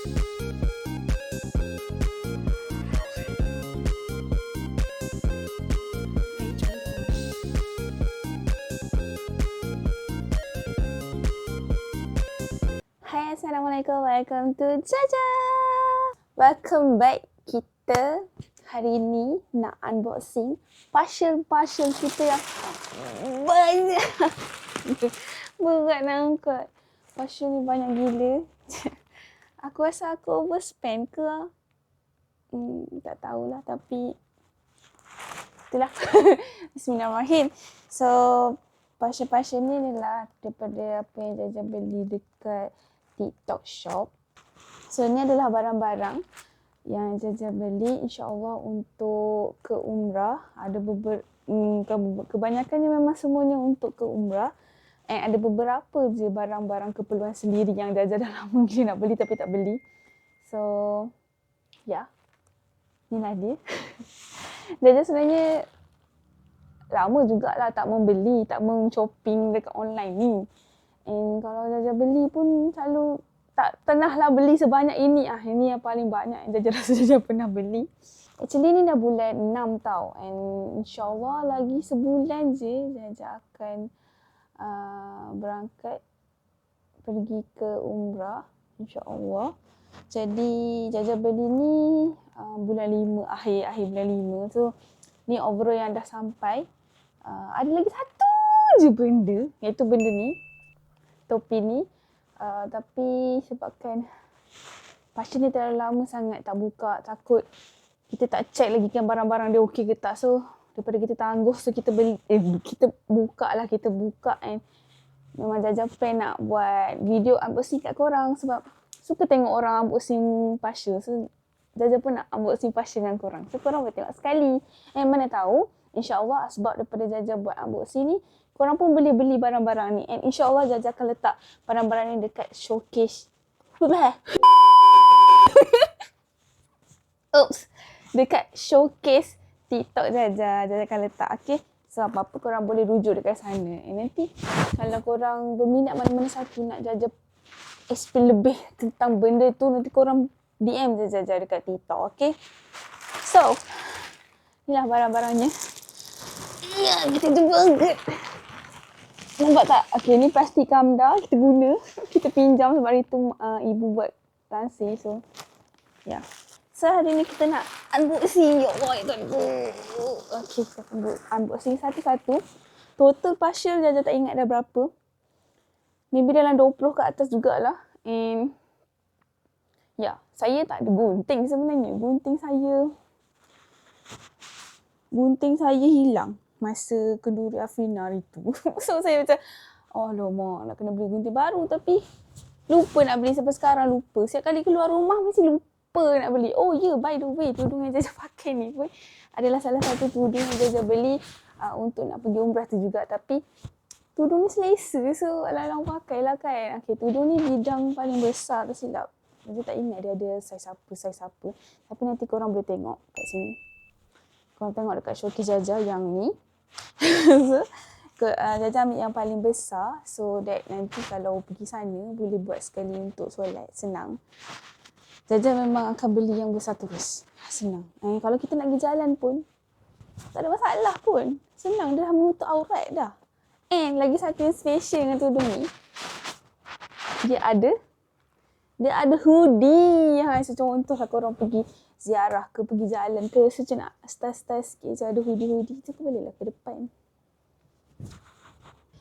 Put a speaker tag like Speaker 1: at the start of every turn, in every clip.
Speaker 1: Hai, Assalamualaikum. Welcome to Jaja. Welcome back. Kita hari ni nak unboxing parcel kita yang banyak. Berat nak angkat. Parcel ni banyak gila. Aku rasa aku overspend ke? Tak tahulah, tapi itulah. Bismillahirrahmanirrahim. So, parcel ni adalah daripada apa yang Jaja beli dekat TikTok Shop. So, ni adalah barang-barang yang Jaja beli insya-Allah untuk ke umrah. Ada kebanyakannya memang semuanya untuk ke umrah. Ada beberapa je barang-barang keperluan sendiri yang Jaja dah lama gila nak beli tapi tak beli. So, ya. Inilah dia. Jaja sebenarnya lama jugalah tak membeli, tak shopping dekat online ni. And kalau Jaja beli pun selalu tak pernahlah beli sebanyak ini. Ini yang paling banyak yang Jaja rasa Jaja pernah beli. Actually ni dah bulan 6 tau. And insyaAllah lagi sebulan je Jaja akan berangkat pergi ke umrah. InsyaAllah. Jadi Jaja beli ni bulan 5, akhir bulan 5. So ni overall yang dah sampai. Ada lagi satu je benda, iaitu benda ni, topi ni. Tapi sebabkan parcel ni terlalu lama sangat tak buka, takut kita tak check lagi kan barang-barang dia okey ke tak. So daripada kita tangguh, so kita buka and memang Jaja plan nak buat video unboxing kat korang sebab suka tengok orang unboxing parcel. So Jaja pun nak unboxing parcel dengan korang. So korang boleh tengok sekali. Mana tahu insya-Allah sebab daripada Jaja buat unboxing ni, korang pun boleh beli barang-barang ni. And insya-Allah Jaja akan letak barang-barang ni dekat showcase. Oops. Dekat showcase TikTok Jaja akan letak. Okay. So apa-apa korang boleh rujuk dekat sana. Nanti kalau korang berminat mana-mana satu nak Jaja explain lebih tentang benda tu, nanti korang DM Jaja dekat TikTok. Okay. So, inilah barang-barangnya. Ya, kita jumpa. Nampak tak? Okay, ni plastik kamda kita guna. Kita pinjam sebab hari tu ibu buat lansir. So, ya. So, hari ni kita nak unboxing. Ya Allah, itu. Okay, kita unboxing satu-satu. Total parcel Jaja tak ingat dah berapa. Maybe dalam 20 ke atas jugalah. And, ya, saya tak ada gunting sebenarnya. Gunting saya hilang masa kenduri Afrina hari tu. So saya macam, oh lama nak kena beli gunting baru tapi lupa nak beli sampai sekarang lupa. Setiap kali keluar rumah mesti lupa nak beli. Oh ya, by the way, tudung yang Jaja pakai ni pun adalah salah satu tudung yang Jaja beli untuk nak pergi umrah tu juga. Tapi tudung ni selesa, so alang-alang pakailah kan. Okay, tudung ni bidang paling besar tak silap. Jaja tak ingat dia ada saiz apa. Tapi nanti korang boleh tengok kat sini. Korang tengok dekat showcase Jaja yang ni. So, Jaja ambil yang paling besar. So that nanti kalau pergi sana boleh buat sekali untuk solat. Senang. Jaja memang akan beli yang besar terus. Senang. Kalau kita nak pergi jalan pun tak ada masalah pun. Senang, dia dah menutup aurat dah. And lagi satu yang special dengan tudung ni, Dia ada hoodie. So contoh lah korang pergi ziarah ke, pergi jalan ke, so macam nak style-style sikit, macam ada hoodie-hoodie tu boleh lah ke depan.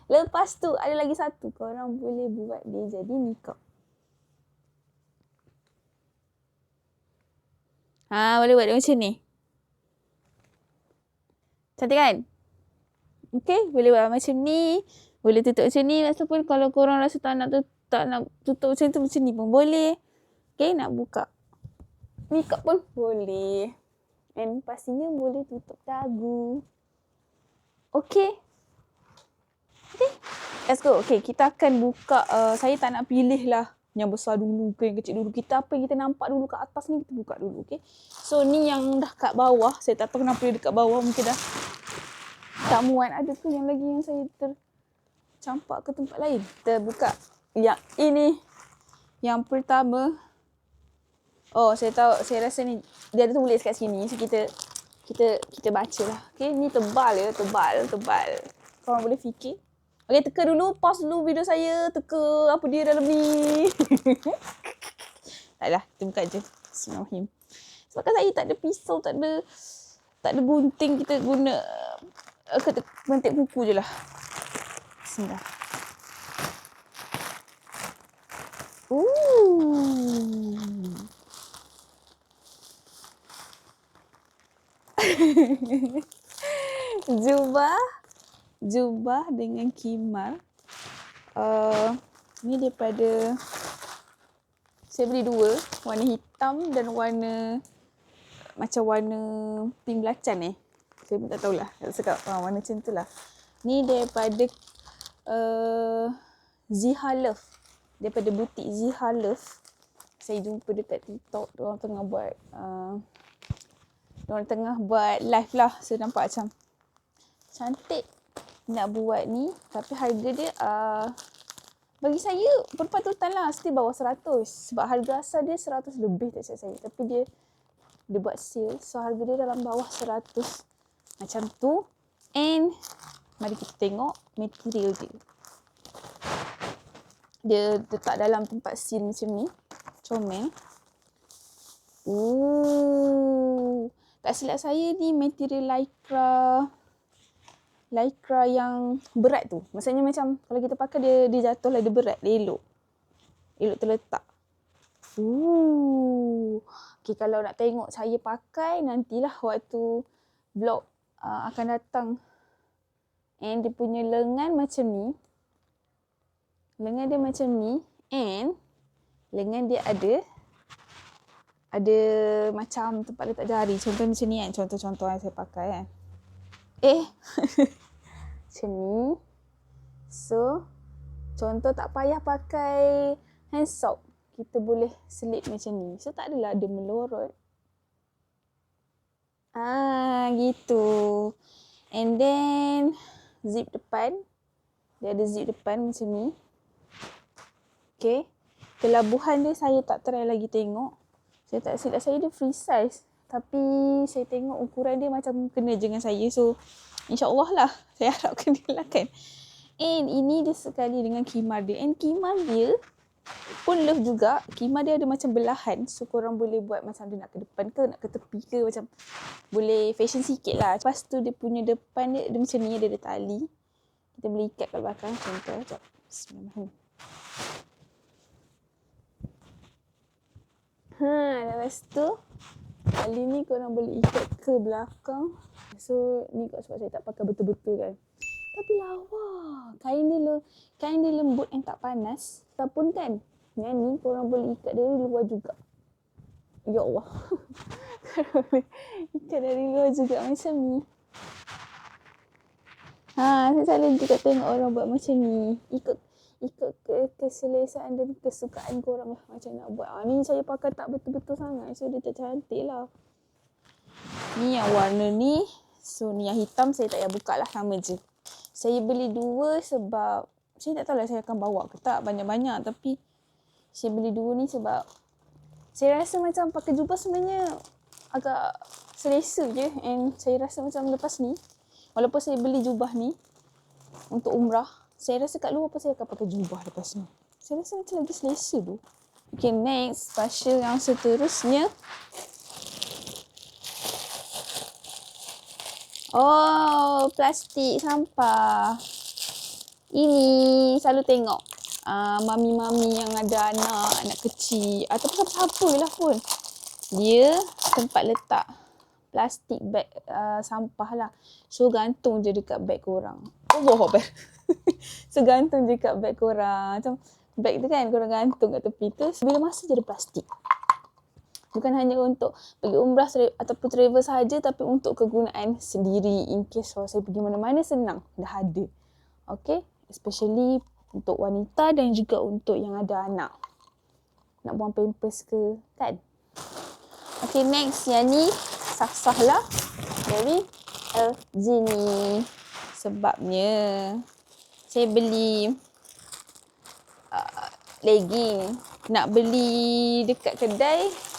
Speaker 1: Lepas tu ada lagi satu, korang boleh buat dia jadi niqab. Boleh buat dia macam ni. Cantik kan? Okay, boleh buat macam ni. Boleh tutup macam ni. Lepas tu pun kalau korang rasa tak nak tutup macam ni pun boleh. Okay, nak buka niqab pun boleh. And pastinya boleh tutup dagu. Okay. Let's go. Okay, kita akan buka. Saya tak nak pilih lah yang besar dulu ke yang kecil dulu. Apa yang kita nampak dulu kat atas ni kita buka dulu. Okay. So ni yang dah kat bawah. Saya tak tahu kenapa dia dekat bawah. Mungkin dah tak muat. Ada tu yang lagi yang saya tercampak ke tempat lain. Kita buka yang ini. Yang pertama. Oh, saya tahu. Saya rasa ni dia ada tulis kat sini. So kita baca lah. Okay, ni tebal ya. Tebal. Korang boleh fikir. Okay, teka dulu. Pause dulu video saya. Teka apa dia dalam ni. Taklah, kita buka je. Bismillahirrahmanirrahim. Sebabkan saya tak ada pisau, tak ada gunting. Kita guna mentik kuku je lah. Bismillah. Jubah dengan khimar. Ni daripada saya beli dua, warna hitam dan warna pink belacan Saya pun tak tahulah. Saya cakap warna macam tu lah. Ni daripada Ziha Love. Daripada butik Ziha Love. Saya jumpa dekat TikTok. Diorang tengah buat live lah. So nampak macam cantik nak buat ni. Tapi harga dia bagi saya berpatutan lah. Mesti bawah 100. Sebab harga asal dia 100 lebih tak cakap saya. Tapi dia buat sale. So harga dia dalam bawah 100. Macam tu. And mari kita tengok material dia. Dia letak dalam tempat seal macam ni. Comel. Tak silap saya ni material lycra yang berat tu. Maksudnya macam kalau kita pakai dia jatuh lah, dia berat, dia elok terletak. Okay, kalau nak tengok saya pakai, nantilah waktu vlog akan datang. And dia punya lengan macam ni. Lengan dia macam ni. And lengan dia ada macam tempat letak jari. Contoh macam ni kan. Contoh yang saya pakai kan. Macam ni. So, contoh tak payah pakai hand sock. Kita boleh selip macam ni. So, tak adalah dia melorot. Gitu. And then, zip depan. Dia ada zip depan macam ni. Okay. Kelabuhan dia saya tak try lagi tengok. Saya tak silap saya dia free size. Tapi saya tengok ukuran dia macam kena je dengan saya. So, insyaAllah lah. Saya harap kena lah kan. And ini dia sekali dengan khimar dia. And khimar dia pun love juga. Khimar dia ada macam belahan. So, korang boleh buat macam dia nak ke depan ke, nak ke tepi ke. Macam boleh fashion sikit lah. Lepas tu dia punya depan dia macam ni. Dia ada tali. Kita boleh ikat kat belakang. Contoh. Sekejap. Bismillahirrahmanirrahim. Lepas tu tali ni korang boleh ikat ke belakang. So ni kot sebab saya tak pakai betul-betul kan. Tapi lawa. Kain dia lembut and tak panas. Ataupun kan yang ni korang boleh ikat dari luar juga. Ya Allah. Korang boleh ikat dari luar juga macam ni. Saya selalu juga tengok orang buat macam ni. Ikut keselesaan dan kesukaan korang lah macam nak buat. Ni saya pakai tak betul-betul sangat. So dia tak cantik lah. Ni yang warna ni. So ni yang hitam saya tak payah buka lah, sama je. Saya beli dua sebab saya tak tahu lah saya akan bawa ke tak banyak-banyak. Tapi saya beli dua ni sebab saya rasa macam pakai jubah sebenarnya agak selesa je. And saya rasa macam lepas ni, walaupun saya beli jubah ni untuk umrah, saya rasa kat luar pun saya akan pakai jubah lepas ni. Saya rasa macam lagi selesa tu. Okay, next. Parcel yang seterusnya. Oh, plastik sampah. Ini selalu tengok mami-mami yang ada anak kecil ataupun siapa-siapa lah pun. Dia tempat letak plastik bag sampah lah. So gantung je dekat bag korang. Allahuakbar. So gantung je dekat bag korang. Macam bag tu kan korang gantung kat tepi tu. Bila masa je ada plastik. Bukan hanya untuk pergi umrah ataupun travel sahaja, tapi untuk kegunaan sendiri. In case kalau saya pergi mana-mana, senang. Dah ada. Okay. Especially untuk wanita dan juga untuk yang ada anak. Nak buang pampers ke, kan? Okay, next. Yang ni sah-sah lah. Dari LG ni. Sebabnya saya beli legging. Nak beli dekat kedai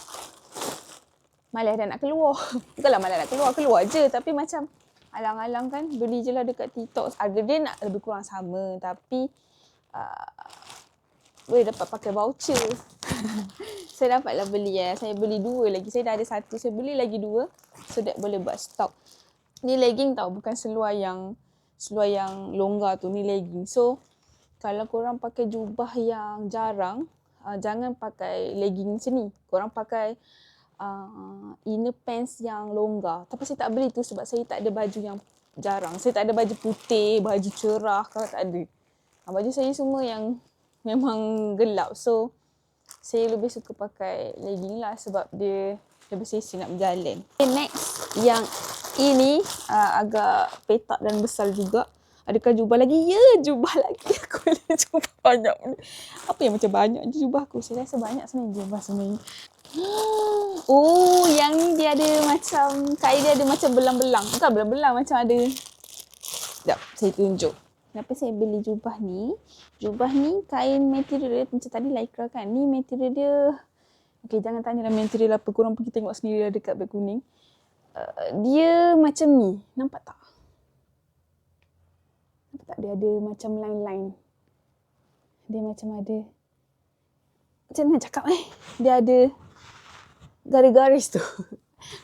Speaker 1: malas dah nak keluar. Bukanlah malas nak keluar, keluar je. Tapi macam alang-alang kan, beli je lah dekat TikTok. Harga dia nak lebih kurang sama. Tapi boleh dapat pakai voucher. Saya dapatlah beli ya. Saya beli 2 lagi. Saya dah ada 1. Saya beli lagi 2. So that boleh buat stok. Ni legging tau. Bukan seluar yang longgar tu. Ni legging. So kalau korang pakai jubah yang jarang, jangan pakai legging macam ni. Korang pakai inner pants yang longgar. Tapi saya tak beli tu sebab saya tak ada baju yang jarang. Saya tak ada baju putih, baju cerah, kalau tak ada. Baju saya semua yang memang gelap. So saya lebih suka pakai legging lah sebab dia lebih selesa nak berjalan. Okay, next yang ini agak petak dan besar juga. Adakah jubah lagi? Ya, jubah lagi. Aku ada jubah banyak. Apa yang macam banyak je jubah aku? Saya rasa banyak sebenarnya jubah sebenarnya. Oh, yang ni dia ada macam, kain dia ada macam belang-belang. Bukan belang-belang, macam ada. Sekejap, saya tunjuk. Kenapa saya beli jubah ni? Jubah ni kain material dia macam tadi lycra kan. Ni material dia, okay, jangan tanyalah material apa. Korang pergi tengok sendiri lah dekat beg kuning. Dia macam ni. Nampak tak? Nampak tak? Dia ada macam line-line. Dia macam ada, macam mana cakap dia ada garis-garis tu.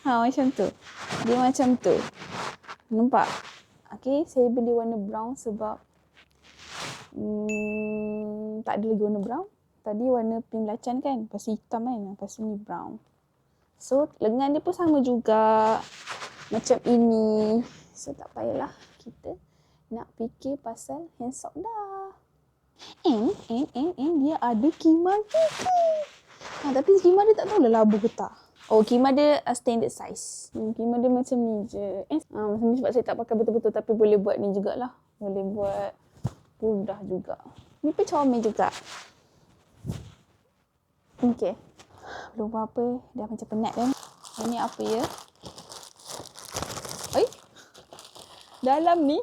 Speaker 1: Macam tu. Dia macam tu. Nampak? Okay, saya beli warna brown sebab tak ada lagi warna brown. Tadi warna pink belacan kan. Lepas tu hitam kan. Lepas tu ni brown. So, lengan dia pun sama juga. Macam ini. So, tak payahlah kita nak fikir pasal hand sock dah. And dia ada khemar juga. Tapi khemar dia tak tahulah labu ke tak. Oh, khemar dia standard size. Khemar dia macam ni je. Macam ni sebab saya tak pakai betul-betul. Tapi boleh buat ni jugalah. Boleh buat mudah juga. Ni pun comel juga. Okay. Belum apa-apa. Dah macam penat kan. Ini apa ya? Dalam ni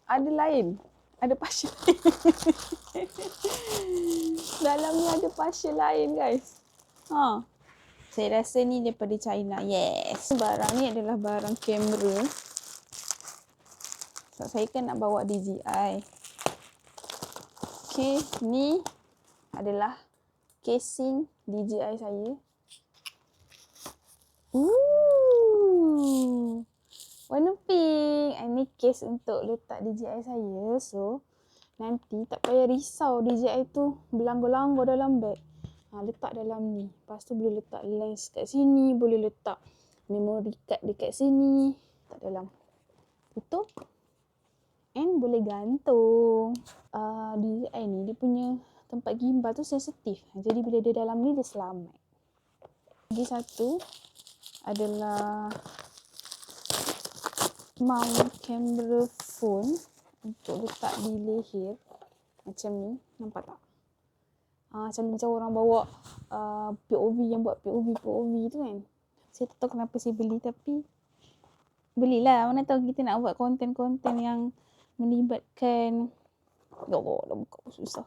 Speaker 1: ada lain. Ada pasal lain. Dalam ni ada pasal lain guys. Saya rasa ni daripada China. Yes. Barang ni adalah barang kamera. So, saya kan nak bawa DJI. Okay, ni adalah casing DJI saya. Warna pink. Ini case untuk letak DJI saya. So, nanti tak payah risau DJI tu berlanggar-langgar dalam beg. Letak dalam ni. Lepas tu boleh letak lens kat sini. Boleh letak memory card dekat sini. Letak dalam. Tutup. And boleh gantung. DJI ni dia punya tempat gimbal tu sensitif. Jadi bila dia dalam ni dia selamat. Lagi satu adalah mount camera phone untuk letak di leher. Macam ni. Nampak tak? Macam orang bawa POV yang buat POV tu kan. Saya tak tahu kenapa saya beli tapi belilah. Mana tahu kita nak buat konten-konten yang melibatkan, ya Allah, dah buka pun susah.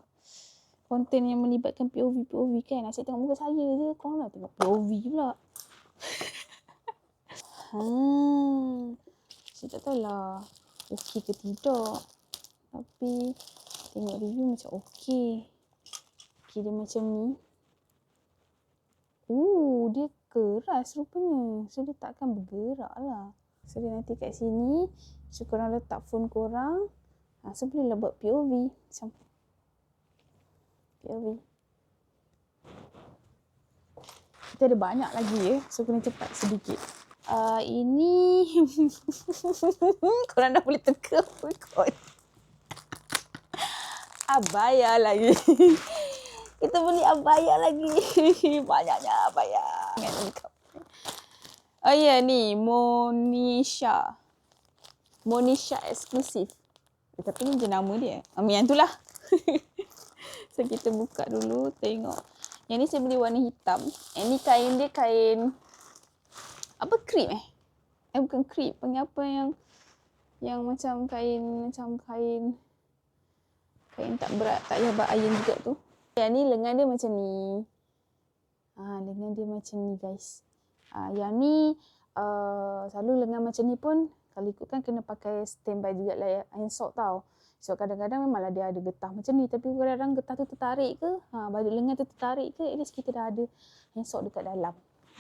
Speaker 1: Konten yang melibatkan POV kan. Asyik tengok muka saya je. Korang nak tengok POV pula. Saya tak tahulah okey ke tidak. Tapi tengok review macam okey. Okay, dia macam ni. Dia keras rupanya. So, dia takkan bergerak lah. So, dia nanti kat sini. So, korang letak phone korang. So, bolehlah buat POV. Macam POV. Kita ada banyak lagi ya. So, kena cepat sedikit. Ini. Korang dah boleh teka pun kot. Abaya lagi. Kita beli abaya lagi. Banyaknya abaya. Oh ya, ni Monisha eksklusif. Tapi ni je nama dia. Yang tu lah. So kita buka dulu tengok. Yang ni saya beli warna hitam. Yang ni kain dia kain apa, krip bukan krip. Panggil apa yang macam kain tak berat, tak payah buat iron juga tu. Yang ni lengan dia macam ni. Lengan dia macam ni guys. Yang ni selalu lengan macam ni pun kalau ikutkan kena pakai standby juga lah handsock tau. So kadang-kadang memanglah dia ada getah macam ni, tapi kadang-kadang getah tu tertarik ke, baju lengan tu tertarik ke, at least kita dah ada handsock dekat dalam.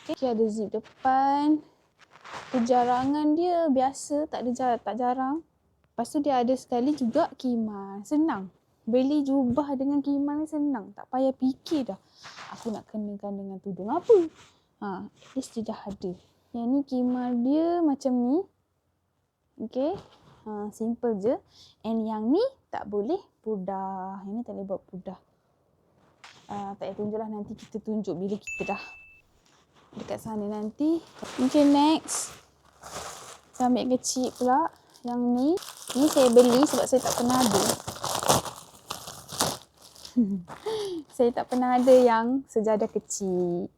Speaker 1: Okay, ada zip depan. Kejarangan dia biasa, tak jarang. Lepas tu dia ada sekali juga kiman. Senang. Beli jubah dengan kiman ni senang. Tak payah fikir dah. Aku nak kenakan dengan tudung apa. At least dia dah ada. Yang ni kiman dia macam ni. Okay. Simple je. And yang ni tak boleh pudah. Yang ni tak boleh buat pudah. Tak payah tunjuk lah. Nanti kita tunjuk bila kita dah dekat sana nanti. Okay, next. Saya ambil kecil pula. Yang ni. Ni saya beli sebab saya tak pernah ada. Saya tak pernah ada yang sejadah kecil.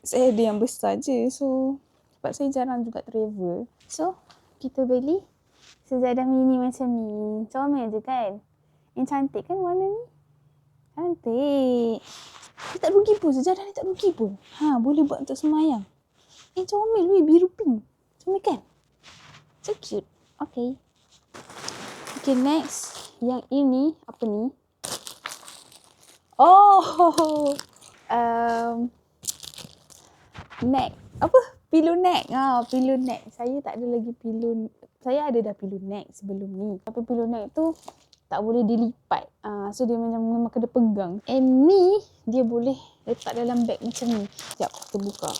Speaker 1: Saya ada yang besar je. So, sebab saya jarang juga travel. So, kita beli sejadah mini macam ni. Comel je kan? Yang cantik kan warna ni? Cantik. Dia tak rugi pun. Sejadah ni tak rugi pun. Boleh buat untuk semayang. Comel weh. Biru pink. Comel kan? So cute. Okay. Okay, next. Yang ini, apa ni? Neck. Apa? Pillow neck. Pillow neck. Saya tak ada lagi pillow. Saya ada dah pillow neck sebelum ni. Tapi pillow neck tu tak boleh dilipat. So dia memang kena pegang. And ni, dia boleh letak dalam beg macam ni. Sekejap, kita buka.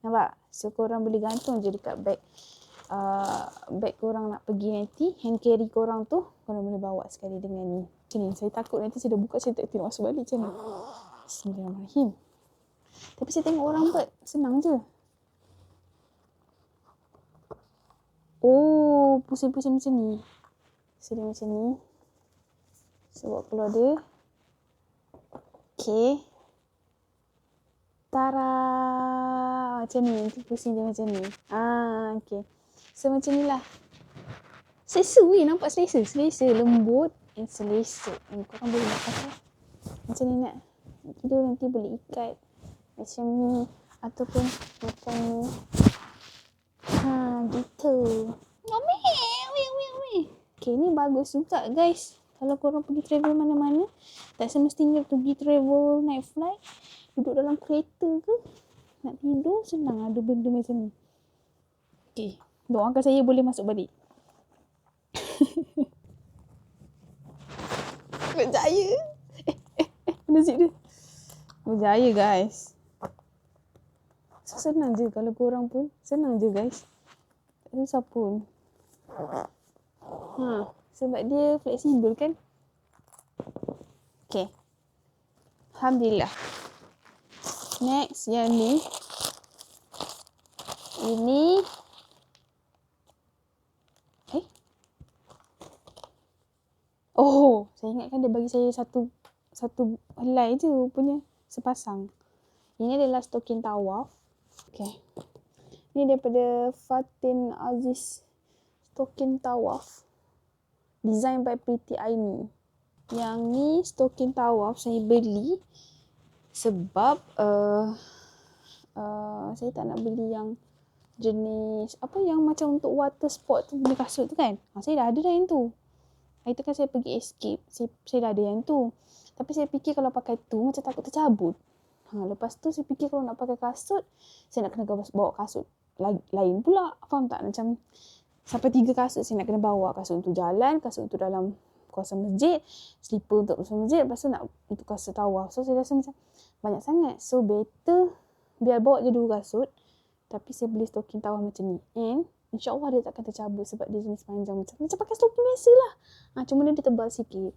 Speaker 1: Nampak? So korang boleh gantung je dekat beg. Beg korang nak pergi nanti, hand carry korang tu korang boleh bawa sekali dengan ni. Macam ni, saya takut nanti saya dah buka, saya tak tengok masuk balik macam ni. Bismillahirrahmanirrahim. Tapi saya tengok orang buat, senang je. Pusing-pusing macam ni. Sini macam ni. So buat keluar dia. Okay. Tara! Macam ni, nanti pusing dia macam ni. Okay. So macam ni lah. Selesa weh, nampak selesa. Selesa, lembut and selesa. Korang boleh nak pakai. Macam ni nak. Tidur nanti boleh ikat. Macam ni. Ataupun macam ni. Gitu. Okay, ni bagus juga guys. Kalau korang pergi travel mana-mana. Tak semestinya pergi travel night flight. Duduk dalam kereta ke. Nak tidur senang ada benda macam ni. Okay. Doakan saya boleh masuk balik. Berjaya. Mana zip dia? Berjaya guys. So, senang je kalau korang pun. Senang je guys. Tak susah pun. Sebab dia fleksibel kan. Okay. Alhamdulillah. Next yang ni. Ini. Saya ingatkan dia bagi saya satu helai je punya sepasang. Ini adalah stokin tawaf. Okay. Ini daripada Fatin Aziz. Stokin tawaf. Design by Pretty Aini. Yang ni stokin tawaf saya beli sebab saya tak nak beli yang jenis apa yang macam untuk water sport tu, beli kasut tu kan. Saya dah ada yang tu. Itu kan saya pergi escape. Saya dah ada yang tu. Tapi saya fikir kalau pakai tu macam takut tercabut. Lepas tu saya fikir kalau nak pakai kasut, saya nak kena bawa kasut lain pula. Faham tak? Macam sampai 3 kasut saya nak kena bawa. Kasut untuk jalan, kasut untuk dalam kawasan masjid, slipper untuk kawasan masjid, lepas tu nak untuk kasut tawaf. So saya rasa macam banyak sangat. So better biar bawa je 2 kasut. Tapi saya beli stokin tawaf macam ni. And InsyaAllah dia takkan tercabut sebab dia jenis panjang macam pakai stokin biasa lah. Cuma dia tebal sikit.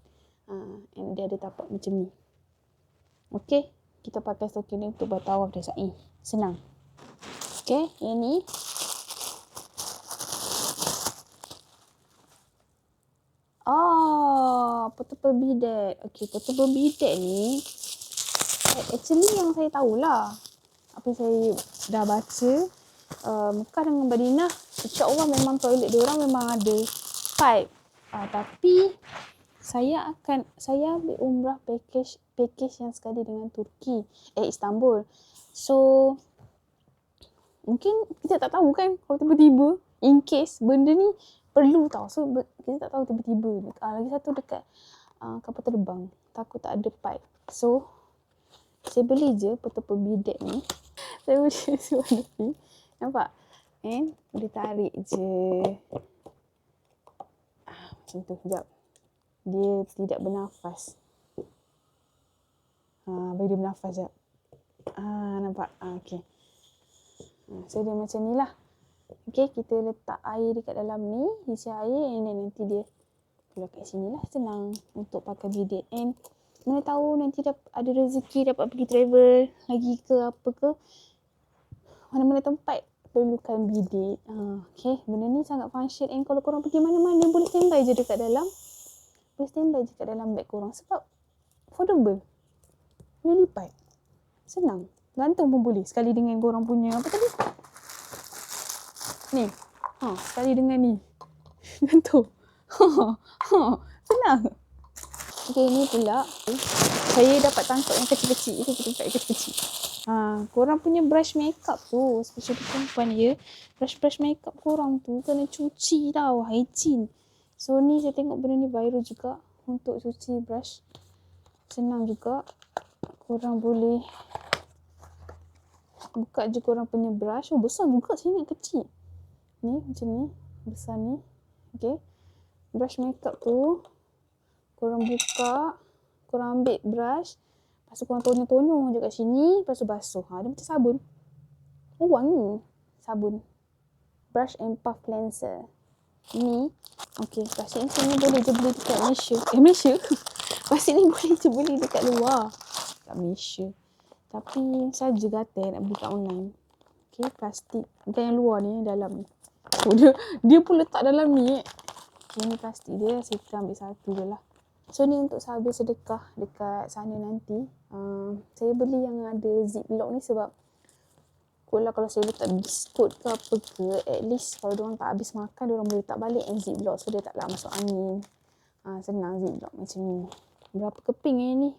Speaker 1: And dia ada tapak macam ni. Okay. Kita pakai stokin ni untuk buat tawaf dia sa'i. Senang. Okay. Yang ni. Portable bidet. Okay. Portable bidet ni. Actually yang saya tahulah. Apa yang saya dah baca. Mekah dengan Madinah, insyaAllah memang toilet diorang memang ada pipe. Tapi saya ambil umrah package yang sekali dengan Turki, Istanbul. So mungkin kita tak tahu kan, kalau tiba-tiba in case benda ni perlu tau. So kita tak tahu tiba-tiba. Lagi satu dekat kapal terbang, takut tak ada pipe. So saya beli je portable bidet ni. Saya beli sewarna pink. Nampak? And boleh tarik je. Macam tu. Sekejap. Dia tidak bernafas. Bagi dia bernafas sekejap. Nampak? Okay. So dia macam ni lah. Okay, kita letak air dekat dalam ni. Isi air and then nanti dia keluar kat sini lah. Senang untuk pakai bidet. And mana tahu nanti ada rezeki dapat pergi travel lagi ke apa ke. Mana-mana tempat perlukan bidet. Okay, benda ni sangat function. And kalau korang pergi mana-mana boleh standby je dekat dalam. Boleh standby je dekat dalam beg korang. Sebab affordable. Boleh lipat. Senang. Gantung pun boleh. Sekali dengan korang punya apa tadi? Ni. Sekali dengan ni. Gantung. Senang. Okay, ni pula. Saya dapat tangkap yang kecil-kecil. Itu kita tangkap yang kecil-kecil. Korang punya brush makeup tu, especially perempuan ya. Brush makeup korang tu kena cuci tau. Hygiene. So ni saya tengok benda ni viral juga. Untuk cuci brush. Senang juga. Korang boleh buka je korang punya brush. Besar juga. Saya ingat kecil. Ni macam ni. Besar ni. Okay. Brush makeup tu korang buka. Korang ambil brush. Lepas tu korang tonyo-tonyo je kat sini. Lepas tu basuh. Dia macam sabun. Wangi. Sabun. Brush and puff cleanser. Ni. Okay. Brush and ni boleh je beli dekat Malaysia. Malaysia? Brush ni boleh je beli dekat luar. Dekat Malaysia. Tapi saja gatal nak beli kat online. Okay. Plastik. Bukan yang luar ni. Yang dalam ni. Dia pun letak dalam ni. Okay, ni plastik dia. Saya ambil satu je lah. So ni untuk sahabat sedekah dekat sana nanti. Saya beli yang ada ziplock ni sebab kalau saya letak biskut ke apa ke, at least kalau diorang tak habis makan, diorang boleh letak balik yang ziplock. So dia taklah masuk angin. Senang ziplock macam ni. Berapa keping ni?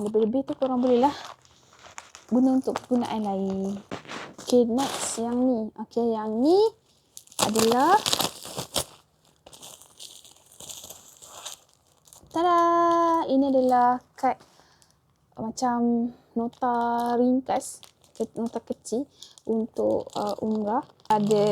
Speaker 1: Lebih-lebih tu korang boleh lah guna untuk kegunaan lain. Okay, next yang ni. Okay, yang ni adalah tada! Ini adalah kad macam nota ringkas, nota kecil untuk umrah. Ada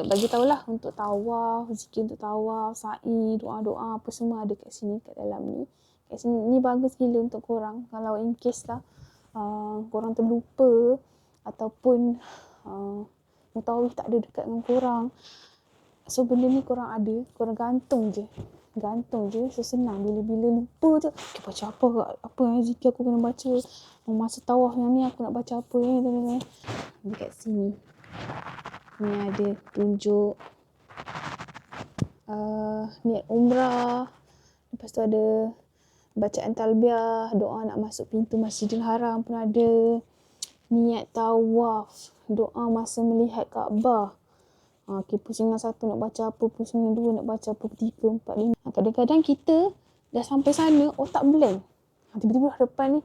Speaker 1: bagi tahulah untuk tawaf, zikir untuk tawaf, sa'i, doa-doa apa semua ada kat sini, kat dalam ni. Kat sini ni bagus gila untuk korang kalau in case lah korang terlupa ataupun mutawif tak ada dekat dengan korang. So benda ni korang ada, korang gantung je. So senang. Bila-bila lupa je, okay, baca apa yang zikir aku kena baca. Masa tawaf yang ni aku nak baca apa dekat sini. Ni ada tunjuk niat umrah. Lepas tu ada bacaan talbiah, doa nak masuk pintu Masjidil Haram pun ada. Niat tawaf, doa masa melihat Kaabah. Okay, pusingan satu nak baca apa, pusingan dua nak baca apa, tiga, empat, lima. Kadang-kadang kita dah sampai sana, otak blank. Tiba-tiba hadapan ni,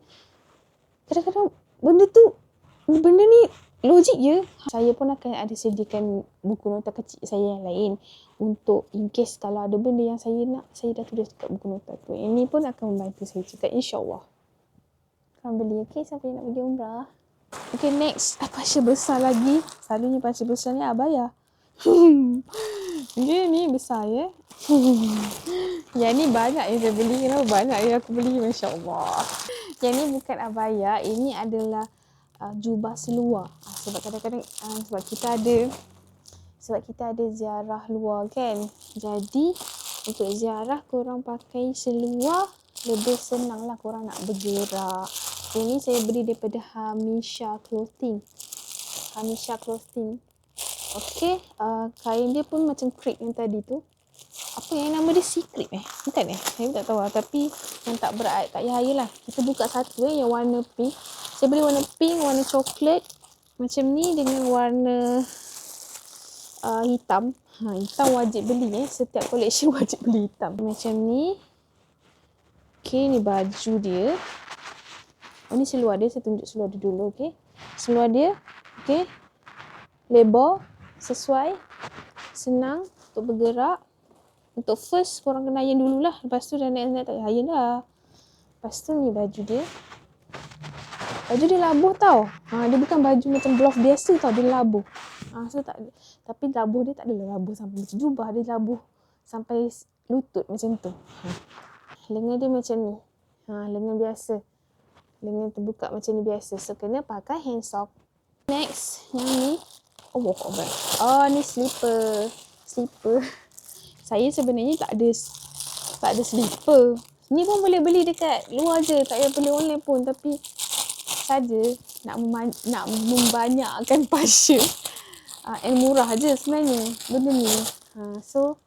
Speaker 1: kadang-kadang benda ni logik je. Saya pun akan ada sediakan buku nota kecil saya yang lain. Untuk in case kalau ada benda yang saya nak, saya dah tulis dekat buku nota tu. Ini pun akan membantu saya juga, insyaAllah. Korang beli, okay, siapa yang nak pergi umrah. Okay, next. Pasir besar lagi. Selalunya pasir besar ni abaya. Dia ni besar ya. Yang ni banyak yang saya beli. Kenapa banyak yang aku beli? Masya Allah. Yang ni bukan abaya. Ini adalah jubah seluar. Sebab kadang-kadang sebab kita ada ziarah luar kan. Jadi untuk ziarah korang pakai seluar lebih senang lah korang nak bergerak. Ini saya beli daripada Hamisha Clothing. Okay, kain dia pun macam crepe yang tadi tu. Apa yang nama dia? Secret Bukan saya tak tahu lah. Tapi yang tak berat, tak payah lah. Kita buka satu yang warna pink. Saya beli warna pink, warna coklat. Macam ni dengan warna hitam. Hitam wajib beli Setiap collection wajib beli hitam. Macam ni. Okay, ni baju dia. Ni seluar dia. Saya tunjuk seluar dia dulu, okay. Seluar dia, okay, lebar, sesuai, senang untuk bergerak. Untuk first, korang kena iron dululah. Lepas tu dah naik tak payah iron dah. Lepas tu ni baju dia. Baju dia labuh tau. Dia bukan baju macam blouse biasa tau. Dia labuh. So tak, tapi labuh dia tak adalah labuh sampai macam jubah. Dia labuh sampai lutut macam tu. Lengan dia macam ni. Lengan biasa. Lengan terbuka macam ni biasa. So kena pakai hand sock. Next, yang ni. Ni slipper. Slipper. Saya sebenarnya tak ada slipper. Ni pun boleh beli dekat luar je. Tak payah beli online pun. Tapi saja nak membanyakkan pasha. And murah je sebenarnya benda ni. So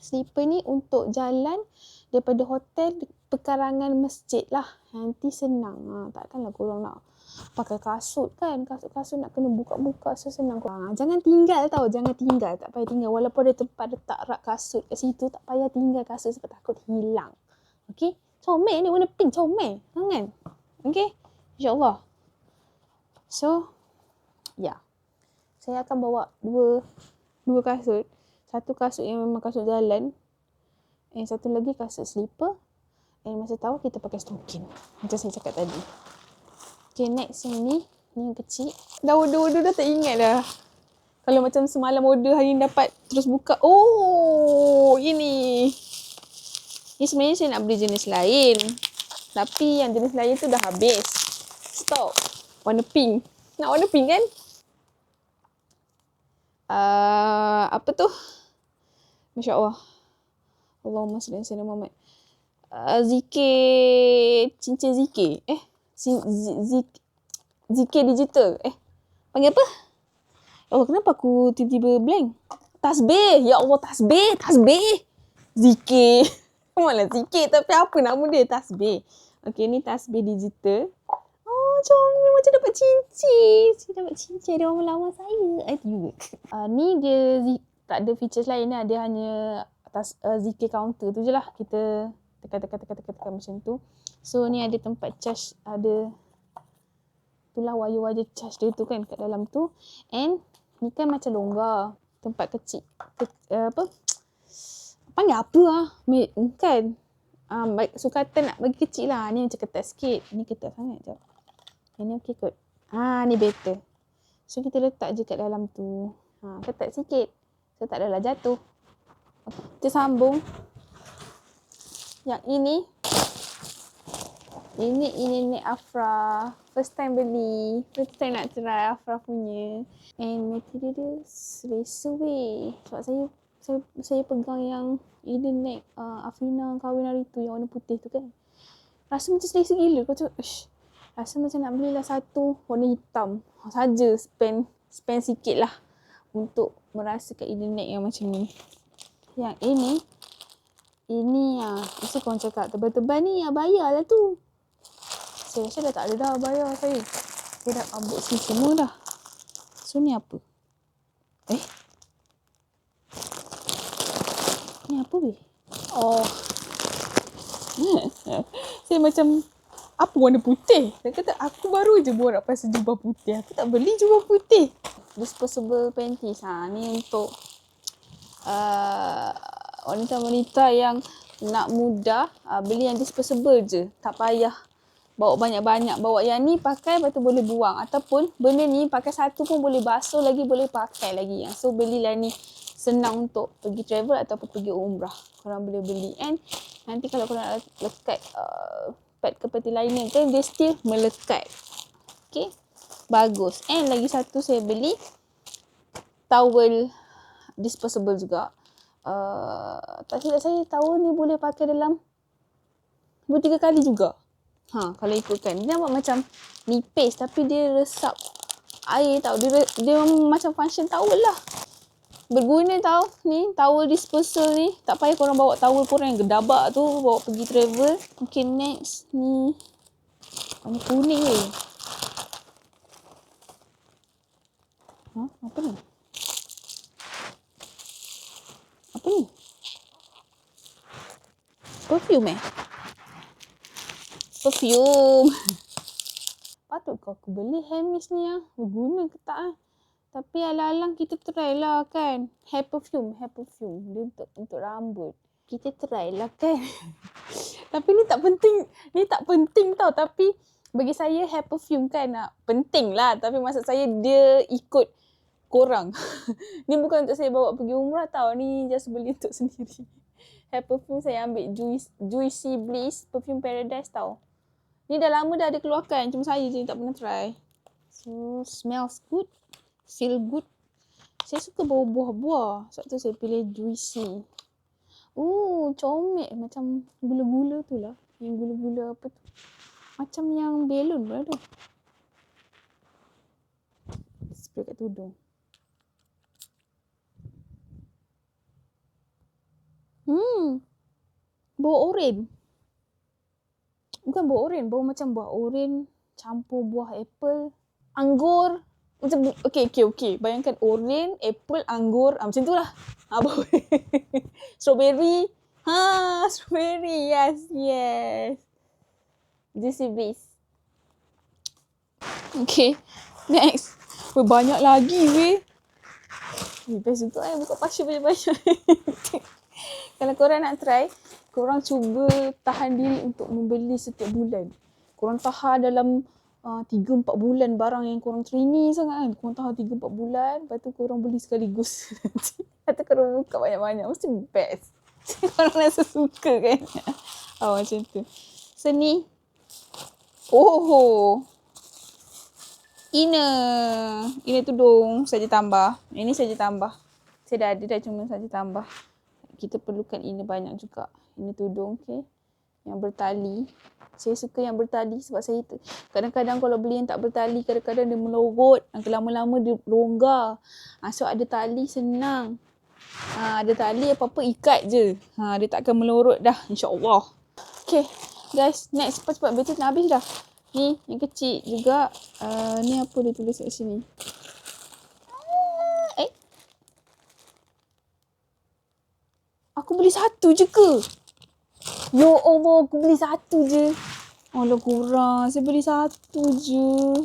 Speaker 1: slipper ni untuk jalan daripada hotel pekarangan masjid lah. Nanti senang. Takkanlah korang nak pakai kasut kan. Kasut nak kena buka-buka. So senang. Jangan tinggal tau. Jangan tinggal. Tak payah tinggal. Walaupun ada tempat letak rak kasut kat situ. Tak payah tinggal kasut sebab takut hilang. Okay. Comel ni warna pink. Comel. Jangan. Okay. InsyaAllah. So. Ya. Saya akan bawa dua kasut. Satu kasut yang memang kasut jalan. And satu lagi kasut slipper. And masa tahu kita pakai stokin. Macam saya cakap tadi. Okay, next yang ni. Ni yang kecil. Dah order dah tak ingat dah. Kalau macam semalam order hari ni dapat terus buka. Oh, ini. Ni sebenarnya saya nak beli jenis lain. Tapi yang jenis lain tu dah habis. Stop. Warna pink. Nak warna pink kan? Apa tu? Masya Allah. Allahumma salli ala sayyidina Muhammad. Cincin zikir. Zikir digital. Panggil apa? Ya Allah, kenapa aku tiba-tiba blank? Tasbih. Ya Allah, tasbih. Zikir. Malah zikir tapi apa nama dia? Tasbih. Okay, ni tasbih digital. Comel macam dapat cincin. Saya dapat cincin dari orang lawan saya. Itu juga. Ni dia tak ada features lain lah. Dia hanya atas zikir counter tu je lah. Kita tekan macam tu. So ni ada tempat charge. Ada itulah wire-wire charge dia tu kan kat dalam tu. And ni kan macam longgar. Tempat kecil. Panggil apa lah? Kan? Sukatan nak bagi kecil lah. Ni macam ketat sikit. Ni ketat sangat je. Ini okey kot. Ni better. So kita letak je kat dalam tu. Ketat sikit. So tak adalah jatuh. Okay. Kita sambung. Yang ini. Ini Afra. First time beli. First time nak try Afra punya. And material dia selesa weh. Sebab saya pegang yang Eden neck Afrina kahwin hari tu yang warna putih tu kan. Rasa macam selesa gila. Kau cakap, rasa macam nak belilah satu warna hitam. Saja spend sikit lah untuk merasakan Eden neck yang macam ni. Yang ini mesti korang cakap tebal-tebal ni bayar lah tu. Saya rasa dah tak ada dah bayar saya. Saya dah unboxing semua dah. So ni apa? Ni apa weh? Saya macam apa warna putih? Saya kata aku baru je borak pasal jubah putih. Aku tak beli jubah putih. Disposable panties. Ni untuk wanita-wanita yang nak mudah beli yang disposable je. Tak payah bawa banyak-banyak. Bawa yang ni pakai lepas tu boleh buang. Ataupun benda ni pakai satu pun boleh basuh lagi, boleh pakai lagi. So belilah ni. Senang untuk pergi travel ataupun pergi umrah. Korang boleh beli. And nanti kalau korang nak lekat pad ke peti lainnya kan dia still melekat. Okay. Bagus. And lagi satu saya beli towel disposable juga. Tak silap saya towel ni boleh pakai dalam 2-3 kali juga. Kalau ikutkan. Dia nampak macam nipis tapi dia resap air tau. Dia macam function towel lah. Berguna tau. Ni towel disposal ni. Tak payah korang bawa towel korang yang gedabak tu. Bawa pergi travel. Okay, next. Ni. Warna kuning weh. Apa ni? Apa ni? Perfume Perfume. patut kau aku beli Hermes ni berguna ke tak Tapi alang-alang kita try lah kan. Hair perfume. Dia untuk rambut. Kita try lah kan. Tapi ni tak penting tau. Tapi bagi saya hair perfume kan penting lah. Tapi maksud saya dia ikut korang. Ni bukan untuk saya bawa pergi umrah tau. Ni just beli untuk sendiri. Hair perfume saya ambil Juicy Bliss Perfume Paradise tau. Ni dah lama dah ada keluarkan. Cuma saya je tak pernah try. So smells good. Feel good. Saya suka bau buah-buah. Sebab tu saya pilih Juicy. Comel. Macam gula-gula tu lah. Yang gula-gula apa tu. Macam yang belon pula tu. Spray kat tudung. Bau oren. Bukan bau oren. Bau macam buah oren. Campur buah apple. Anggur. Macam, okay. Bayangkan oren, apple, anggur. Macam tu lah. Bau. Strawberry. Strawberry. Yes. Juicy Bliss. Okay. Next. Banyak lagi weh. Best juga buka pasir banyak-banyak. Kalau korang nak try, korang cuba tahan diri untuk membeli setiap bulan. Korang tahan dalam 3-4 bulan barang yang korang teringin sangat kan. Korang tahan 3-4 bulan, lepas tu korang beli sekaligus. Lepas tu korang buka banyak-banyak. Mesti best. Korang rasa suka kan. Macam tu. So ni. Inner tudung saja tambah. Ini saja tambah. Saya dah ada cuma saja tambah. Kita perlukan inner banyak juga. Inner tudung, okay. Yang bertali. Saya suka yang bertali sebab saya kadang-kadang kalau beli yang tak bertali, kadang-kadang dia melorot. Lama-lama dia longgar. So ada tali senang. Ada tali apa-apa ikat je. Dia tak akan melorot dah. InsyaAllah. Okay. Guys, next. Cepat-cepat. Bateri nak habis dah. Ni yang kecil juga. Ni apa dia tulis kat sini. Aku beli satu je ke? Ya Allah, aku beli satu je. Alah kurang. Saya beli satu je.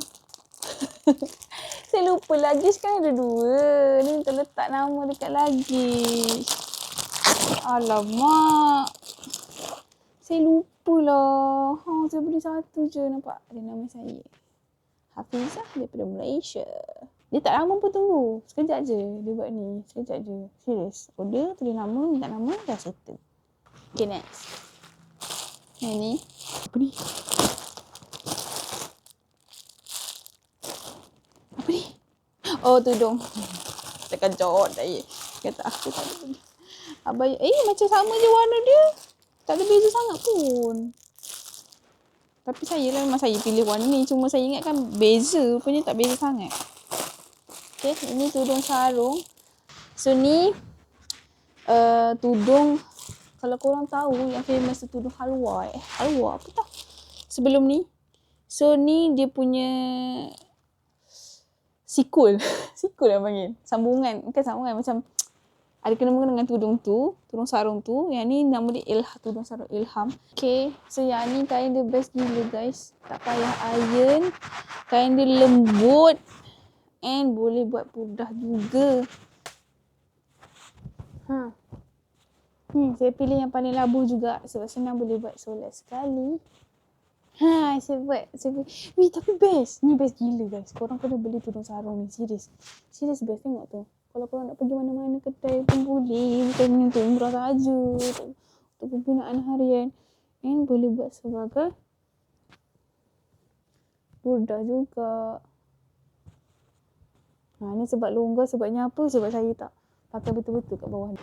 Speaker 1: Saya lupa luggage kan ada 2. Ni terletak nama dekat luggage. Alamak. Saya lupa lah. Saya beli satu je. Nampak ada nama saya. Hafizah daripada Malaysia. Dia tak lama pun tunggu. Sekejap je dia buat ni. Sekejap je. Serius. Order, tulis nama, minta nama, dah settle. Okay, next. Yang ni. Apa ni? Tudung. Tekan jawab dah ye. Kata aku tak ada benda. Abang, macam sama je warna dia. Tak ada beza sangat pun. Tapi memang saya pilih warna ni. Cuma saya ingat kan beza. Rupanya tak beza sangat. Okay, ini tudung sarung. So ni tudung, kalau korang tahu yang famous tu tudung halwa. Halwa apa tau? Sebelum ni. So ni dia punya sikul. Sikul lah panggil. Sambungan. Bukan sambungan. Macam ada kena-mengena dengan tudung tu. Tudung sarung tu. Yang ni nama dia tudung sarung Ilham. Okay. So yang ni kain dia best gila guys. Tak payah iron. Kain dia lembut. And boleh buat purdah juga. Saya pilih yang paling labuh juga. Sebab senang boleh buat solat sekali. Saya buat. Tapi best. Ni best gila guys. Korang kena beli tudung sarung ni. Serius best. Tengok tu. Kalau korang nak pergi mana-mana kedai pun boleh. Bukan untuk umrah saja. Untuk penggunaan harian. And boleh buat sebagai purdah juga. Ni sebab longgar, sebabnya apa? Sebab saya tak pakai betul-betul kat bawah ni.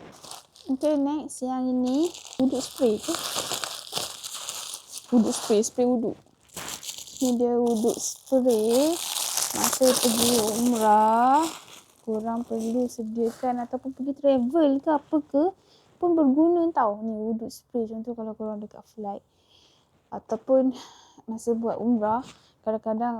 Speaker 1: Okay, next. Yang ini, wuduk spray ke? Wuduk spray wuduk. Ni dia wuduk spray. Masa pergi umrah, korang perlu sediakan ataupun pergi travel ke apa ke, pun berguna tau. Ni wuduk spray. Contoh kalau korang dekat flight. Ataupun masa buat umrah, kadang-kadang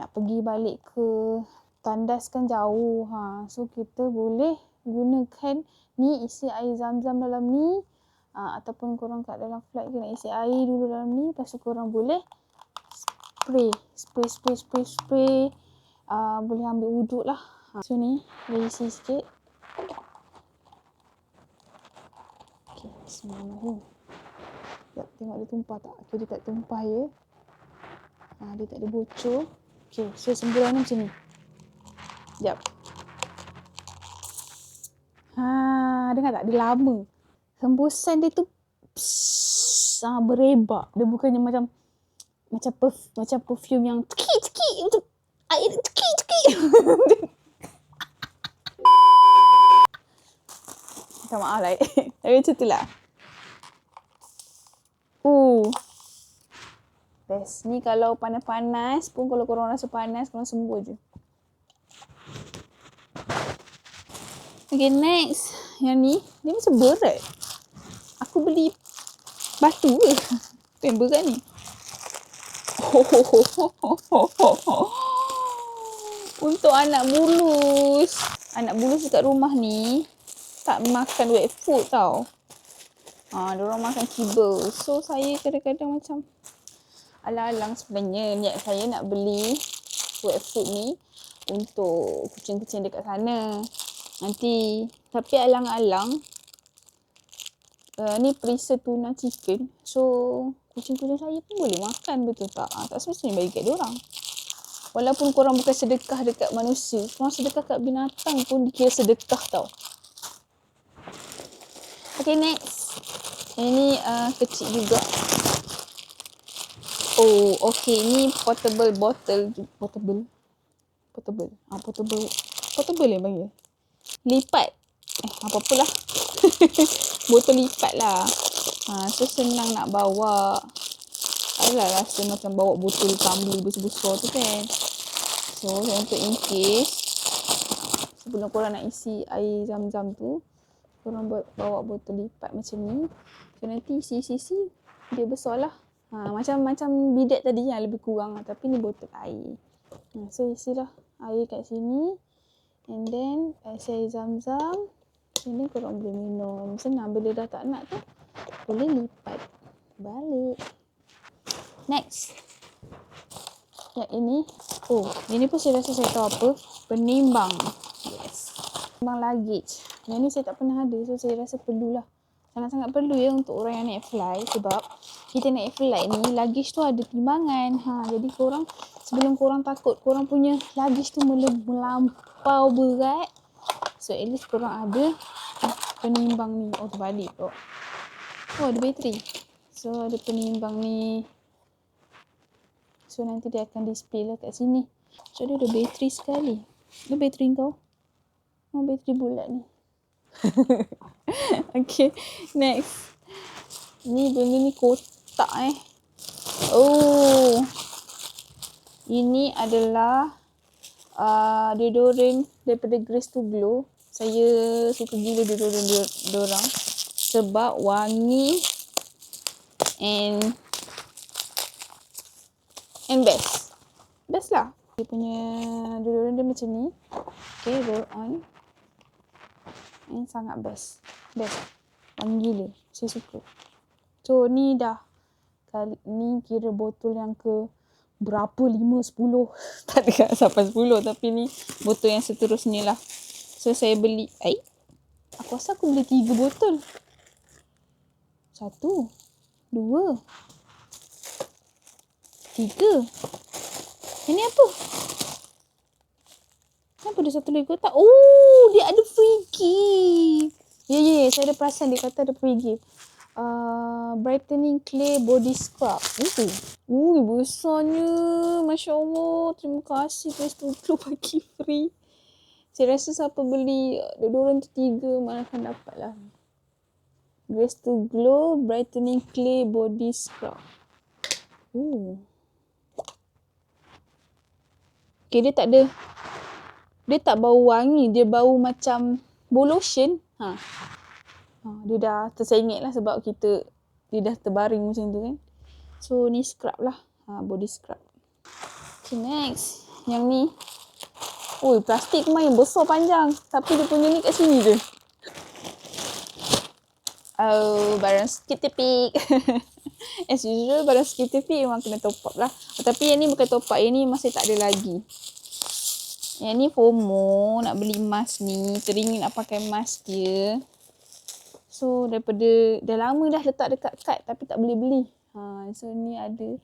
Speaker 1: nak pergi balik ke tandas kan jauh. So kita boleh gunakan ni, isi air zam-zam dalam ni. Ataupun korang kat dalam flight ke nak isi air dulu dalam ni. Lepas tu korang boleh spray. Spray. Boleh ambil wuduk lah. So ni, dia isi sikit. Okay, bismillahirrahmanirrahim. Sekejap, tengok dia tumpah tak? Okay, dia tak tumpah ya. Dia tak ada bocor. Okay, so semburan macam ni. Sekejap. Dengar tak? Dia lama. Hembusan dia tu berebak. Dia bukannya macam perfume yang ceki macam air ceki. Minta maaf lah. Tapi macam tu lah. Best. Ni kalau panas-panas pun, kalau korang rasa panas, korang sembuh je. Okay, next. Yang ni, dia macam berat. Aku beli batu ke? Yang berat ni. Untuk anak bulus. Anak bulus dekat rumah ni tak makan wet food tau. Diorang makan kibble. So saya kadang-kadang macam alang-alang sebenarnya niat saya nak beli wet food ni untuk kucing-kucing dekat sana nanti. Tapi alang-alang ni perisa tuna chicken. So kucing-kucing saya pun boleh makan, betul tak? Tak semestinya bagi kat diorang. Walaupun korang bukan sedekah dekat manusia, korang sedekah kat binatang pun dikira sedekah tau. Okay, next. Ini kecil juga. Okay. Ni portable bottle. Portable yang panggil. Lipat. Apa-apalah. Botol lipat lah. So senang nak bawa. Alah rasa macam bawa botol tumbler besar-besar tu kan. So untuk in case sebelum korang nak isi air zam-zam tu, korang bawa botol lipat macam ni. So nanti isi dia besar lah. Macam bidet tadi yang lebih kurang lah. Tapi ni botol air. So isilah air kat sini. And then isi air zam-zam. And then korang boleh minum. Senang, bila dah tak nak tu boleh lipat balik. Next. Yang ini. Ini pun saya rasa saya tahu apa. Penimbang. Yes. Penimbang luggage. Yang ni saya tak pernah ada. So saya rasa perlulah. Sangat-sangat perlu ya untuk orang yang naik fly. Sebab kita naik flight ni, luggage tu ada timbangan. Jadi korang, sebelum korang takut korang punya luggage tu melampau berat, so at least korang ada penimbang ni. Terbalik tu. Ada bateri. So ada penimbang ni. So nanti dia akan display lah kat sini. So dia ada bateri sekali. Dia bateri kau? Bateri bulat ni. Okay, next. Ni benda ni kotak ini adalah deodorant daripada Grace to Glow. Saya suka gila deodorant diorang sebab wangi and best lah. Dia punya deodorant dia macam ni. Okay, roll on. Ini sangat best. Wangi gila. Saya suka. So ni ni kira botol yang ke berapa? 5, 10. Tak ada sampai 10. Tapi ni botol yang seterusnya lah. So saya beli. Aku rasa aku beli 3 botol. 1, 2, 3. Ini apa? Kenapa dia satu lagi kotak? Dia ada free gift. Ya, saya ada perasan dia kata ada free gift. Brightening clay body scrub. Besarnya. Masya Allah. Terima kasih guys. Tutup bagi free. Saya rasa siapa beli deodorant tu 3 mana akan dapat lah. Grace to Glow Brightening Clay Body Scrub. Okay, dia tak bau wangi. Dia bau macam bau lotion. Dia dah tersengit lah sebab dia dah terbaring macam tu kan. So ni scrub lah. Body scrub. Okay, next. Yang ni. Plastik main besar panjang. Tapi dia punya ni kat sini je. Oh, barang sikit tipik. As usual, barang sikit tipik memang kena top up lah. Tapi yang ni bukan top up, yang ni masih tak ada lagi. Yang ni FOMO, nak beli mask ni. Teringin nak pakai mask dia. So, daripada dah lama dah letak dekat kad tapi tak boleh beli. So, ni ada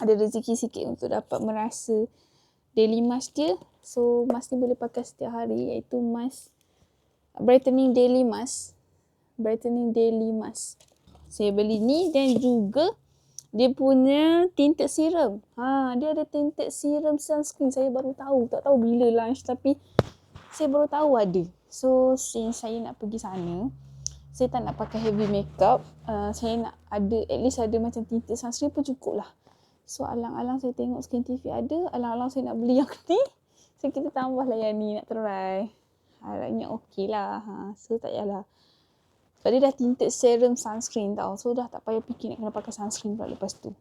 Speaker 1: rezeki sikit untuk dapat merasa daily mask dia. So, mask ni boleh pakai setiap hari, iaitu mask Brightening Daily Mask. Brightening Daily Mask. Saya beli ni dan juga dia punya tinted serum. Dia ada tinted serum sunscreen. Saya baru tahu. Tak tahu bila launch tapi saya baru tahu ada. So, since saya nak pergi sana, saya tak nak pakai heavy makeup. Saya nak ada, at least ada macam tinted sunscreen pun cukup lah. So, alang-alang saya tengok Skin TV ada. Alang-alang saya nak beli yang ni. So, kita tambah lah yang ni nak try. Harapnya okey lah. So, tak payahlah. Sebab dia dah tinted serum sunscreen tau. So, dah tak payah fikir nak kena pakai sunscreen pula lepas tu.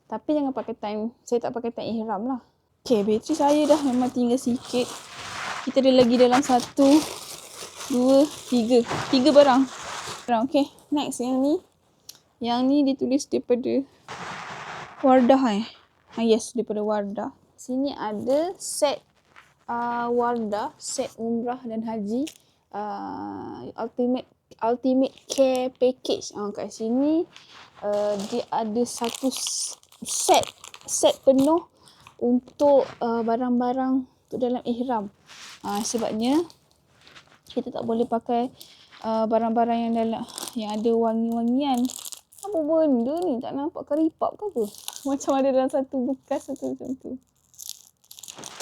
Speaker 1: Tapi jangan pakai time, saya tak pakai time ihram lah. Okay, bateri saya dah memang tinggal sikit. Kita ada lagi dalam 1, 2, 3. 3 barang. Okay, next yang ni. Yang ni ditulis daripada Wardah yes, daripada Wardah. Sini ada set Wardah, set umrah dan haji. Ultimate Care Package. Kat sini dia ada satu set penuh untuk barang-barang untuk dalam ihram. Sebabnya kita tak boleh pakai barang-barang yang ada wangi-wangian. Apa benda ni? Tak nampak keripap ke apa? Macam ada dalam satu bekas atau macam tu.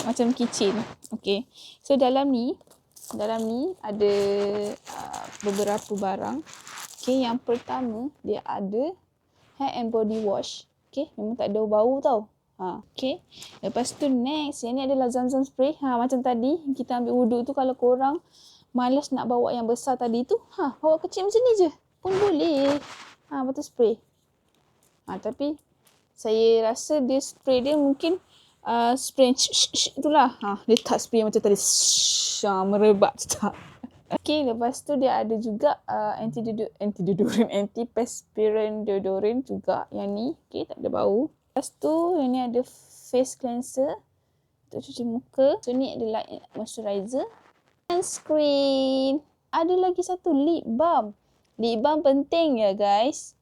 Speaker 1: Macam kitchen. Okay. So dalam ni ada beberapa barang. Okay, yang pertama dia ada hair and body wash. Okay, memang tak ada bau tau. Okay. Lepas tu next, yang ni adalah Zamzam spray. Macam tadi kita ambil wuduk tu, kalau korang malas nak bawa yang besar tadi tu, bawa kecil macam ni je pun boleh. Lepas tu spray. Tapi saya rasa dia spray dia mungkin spray itulah. Dia tak spray macam tadi merebak tak. Okay, lepas tu dia ada juga antiperspirant deodorant juga yang ni. Okay, tak ada bau. Lepas tu yang ni ada face cleanser untuk cuci muka. So ni adalah moisturizer. Sunscreen. Ada lagi satu lip balm. Lip balm penting ya guys.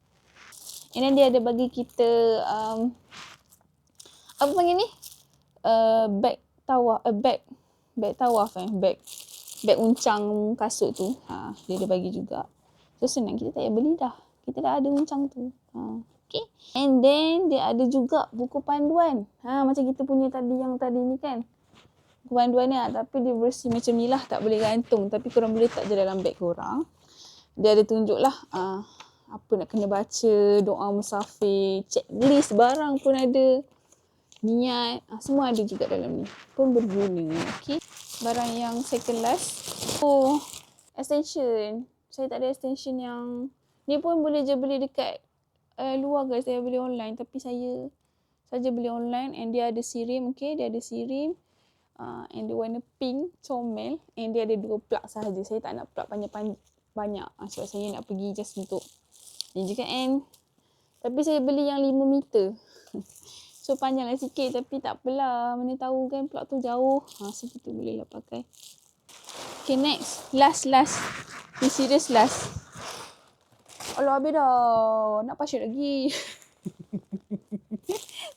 Speaker 1: And then dia ada bagi kita apa panggil ni? Bag tawaf, bag uncang kasut tu. Dia ada bagi juga. So senang, kita tak payah beli dah. Kita dah ada uncang tu. Okay. And then dia ada juga buku panduan. Macam kita punya yang tadi ni kan. Buku panduan ni tapi dia versi macam ni lah, tak boleh gantung. Tapi korang boleh letak je dalam beg korang. Dia ada tunjuk lah apa nak kena baca, doa musafir, checklist barang pun ada. Niat, semua ada juga dalam ni. Pun berguna. Okay. Barang yang second last. Extension. Saya tak ada extension yang ni pun boleh je beli dekat luar guys. Saya beli online. Tapi saya saja beli online. And dia ada sirim. Okay. Dia ada sirim. And dia warna pink. Comel. And dia ada 2 plug sahaja. Saya tak nak plug banyak. Sebab saya nak pergi just untuk ni je kan. Tapi saya beli yang 5 meter. So panjanglah sikit tapi tak apalah. Mana tahu kan plug tu jauh. So kita boleh lah pakai. Okay, next. Last. Ni serious last. Alah habis dah. Nak pasyut lagi.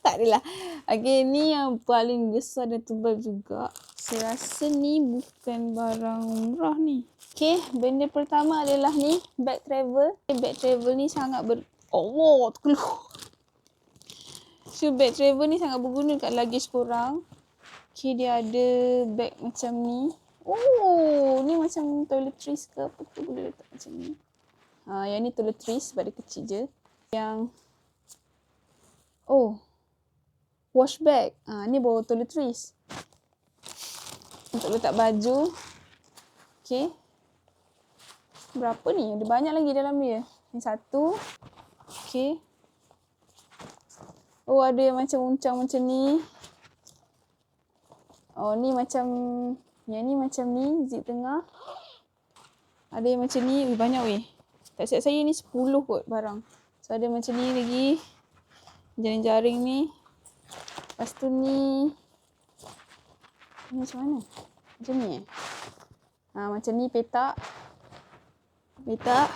Speaker 1: Tak adalah. Okay, ni yang paling besar dan tebal juga. Saya rasa ni bukan barang murah ni. Okay, benda pertama adalah ni. Bag travel. Bag travel ni sangat Allah, terkeluar. So, bag travel ni sangat berguna kat luggage korang. Okay, dia ada bag macam ni. Ni macam toiletries ke apa tu, boleh letak macam ni. Yang ni toiletries sebab dia kecil je. Yang wash bag. Ni bawa toiletries. Untuk letak baju. Okay. Berapa ni? Ada banyak lagi dalam dia. Ni satu. Okay. Ada yang macam uncang macam ni. Ni macam, yang ni macam ni, zip tengah. Ada yang macam ni, banyak weh. Tak silap saya ni 10 kot barang. So ada macam ni lagi. Jaring-jaring ni. Lepas tu ni. Ni macam mana? Macam ni macam ni petak. Petak.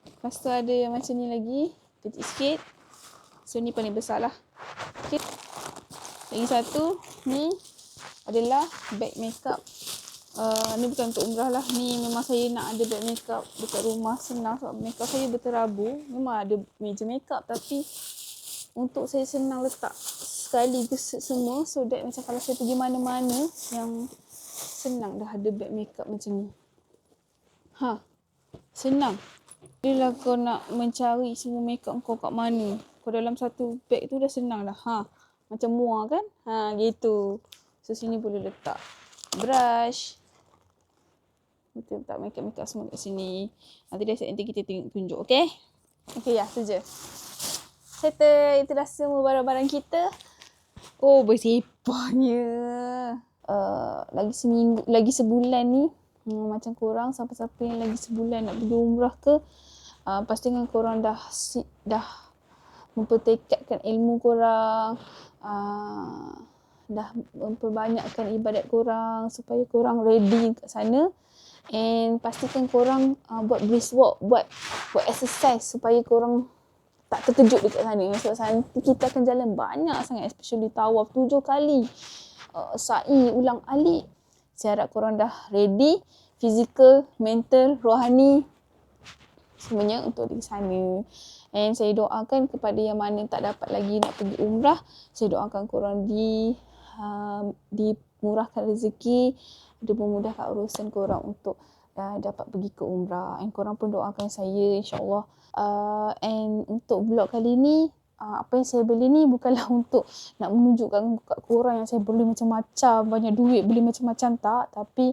Speaker 1: Lepas tu ada yang macam ni lagi. Kecil sikit. So ni paling besar lah. Okay. Lagi satu. Ni adalah beg makeup. Ni bukan untuk umrah lah. Ni memang saya nak ada beg makeup dekat rumah. Senang sebab makeup saya berterabur. Memang ada meja makeup tapi untuk saya senang letak sekaligus semua. So that macam kalau saya pergi mana-mana yang senang dah ada beg makeup macam ni. Senang. Bila kau nak mencari semua makeup kau kat mana. Kau dalam satu beg tu dah senang dah. Macam muar kan? Gitu. So sini boleh letak brush. Kita letak makeup semua kat sini. Nanti kita tunjuk, okay? Okay, ya, tu je. Settle. Itulah semua barang-barang kita. Oh, bersepahnya. Lagi sebulan ni. Macam korang, siapa-siapa yang lagi sebulan nak pergi umrah ke, pastikan korang dah mempertekadkan ilmu korang. Dah memperbanyakkan ibadat korang supaya korang ready kat sana. And pastikan korang buat brisk walk, buat exercise supaya korang tak terkejut dekat sana. Sebab nanti kita akan jalan banyak sangat, especially tawaf 7 kali. Sa'i, ulang alik. Saya harap korang dah ready, physical, mental, rohani, semuanya untuk di sana. And saya doakan kepada yang mana tak dapat lagi nak pergi umrah, saya doakan korang dimurahkan rezeki, dimudahkan urusan korang untuk dapat pergi ke umrah. And korang pun doakan saya, insyaAllah. And untuk vlog kali ni, apa yang saya beli ni bukanlah untuk nak menunjukkan kat korang yang saya beli macam-macam, banyak duit, beli macam-macam, tak. Tapi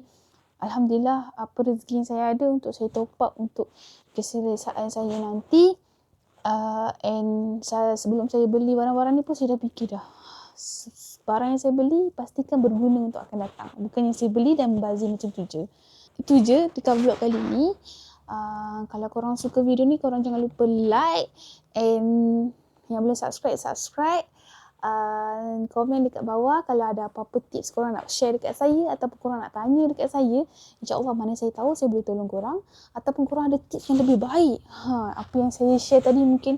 Speaker 1: alhamdulillah, apa rezeki yang saya ada untuk saya top up untuk keselesaan saya nanti. And sebelum saya beli barang-barang ni pun saya dah fikir dah, barang yang saya beli pastikan berguna untuk akan datang. Bukan yang saya beli dan membazir macam tu je. Itu je dekat vlog kali ni. Kalau korang suka video ni, korang jangan lupa like. And yang belum subscribe. Komen dekat bawah kalau ada apa-apa tips korang nak share dekat saya ataupun korang nak tanya dekat saya. InsyaAllah mana saya tahu saya boleh tolong korang. Ataupun korang ada tips yang lebih baik. Apa yang saya share tadi mungkin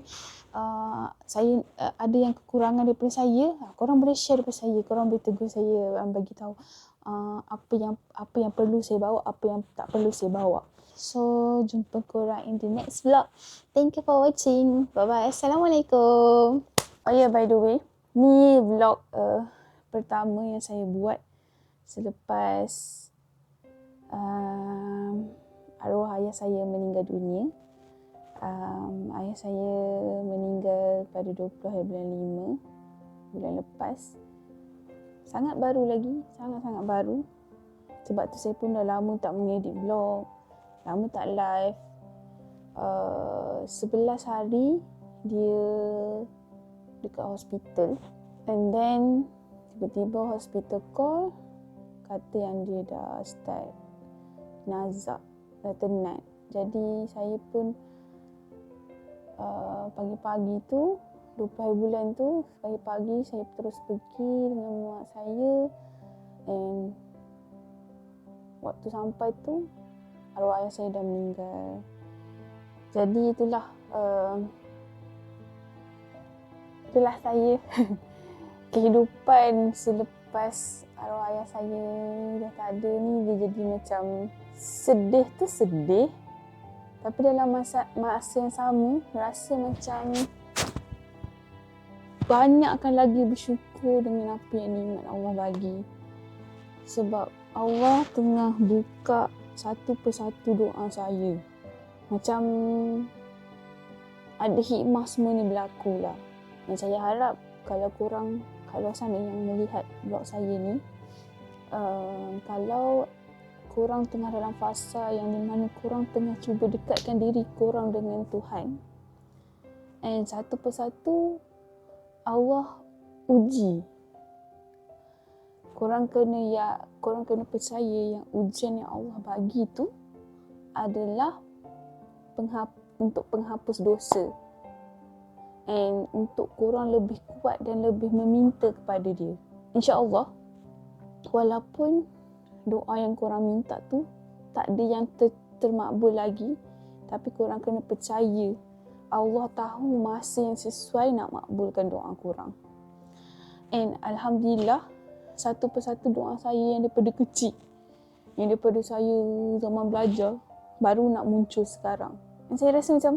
Speaker 1: saya ada yang kekurangan daripada saya. Korang boleh share daripada saya. Korang boleh tegur saya dan bagi tahu apa yang perlu saya bawa, apa yang tak perlu saya bawa. So, jumpa korang in the next vlog. Thank you for watching. Bye-bye. Assalamualaikum. Oh yeah, by the way, ni vlog pertama yang saya buat selepas arwah ayah saya meninggal dunia. Ayah saya meninggal pada 20 hari bulan 5, bulan lepas. Sangat baru lagi, sangat-sangat baru. Sebab tu saya pun dah lama tak mengedit vlog, lama tak live. 11 hari dia dekat hospital. And then tiba-tiba hospital call, kata yang dia dah start nazak, dah tenat. Jadi saya pun pagi-pagi tu, 20 hari bulan tu, pagi-pagi saya terus pergi dengan mak saya. And waktu sampai tu, arwah ayah saya dah meninggal. Jadi itulah saya. Kehidupan selepas arwah ayah saya dah tak ada ni, dia jadi macam sedih tu sedih. Tapi dalam masa yang sama, rasa macam banyakkan lagi bersyukur dengan apa yang nikmat Allah bagi. Sebab Allah tengah buka satu persatu doa saya. Macam ada hikmah semua ni berlaku lah. Dan saya harap kalau korang kat luar sana yang melihat vlog saya ni, kalau korang tengah dalam fasa yang di mana korang tengah cuba dekatkan diri korang dengan Tuhan, and satu persatu Allah uji. Korang kena percaya yang ujian yang Allah bagi tu adalah untuk penghapus dosa. And untuk korang lebih kuat dan lebih meminta kepada dia. InsyaAllah, walaupun doa yang korang minta tu tak ada yang termakbul lagi, tapi korang kena percaya Allah tahu masa yang sesuai nak makbulkan doa korang. And Alhamdulillah, satu persatu doa saya yang daripada kecil, yang daripada saya zaman belajar, baru nak muncul sekarang. Dan saya rasa macam,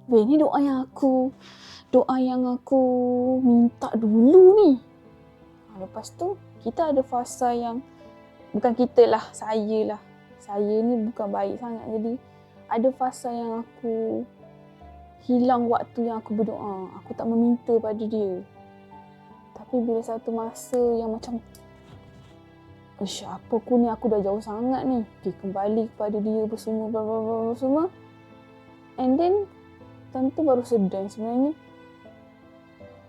Speaker 1: ni doa yang aku minta dulu ni. Lepas tu, kita ada fasa yang, bukan kita lah, saya lah. Saya ni bukan baik sangat. Jadi, ada fasa yang aku hilang waktu yang aku berdoa. Aku tak meminta pada dia. Tapi bila satu masa yang macam, apa aku ni, aku dah jauh sangat ni. Kembali kepada dia semua. And then, time tu baru sedar sebenarnya,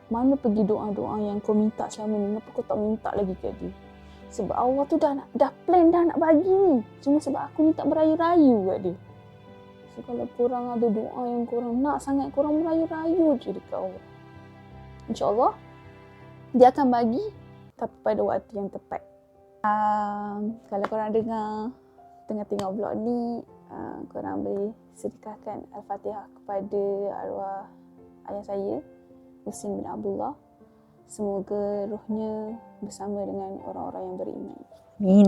Speaker 1: mana pergi doa-doa yang kau minta selama ni? Kenapa kau tak minta lagi kat dia? Sebab Allah tu dah plan dah nak bagi ni. Cuma sebab aku ni tak berayu-rayu kat dia. So kalau korang ada doa yang korang nak sangat, korang berayu-rayu je dekat Allah. InsyaAllah, dia akan bagi, tapi pada waktu yang tepat. Kalau korang dengar, tengah tengok vlog ni, korang boleh sedekahkan Al-Fatihah kepada arwah ayah saya, Husin bin Abdullah. Semoga rohnya bersama dengan orang-orang yang beriman. Amin.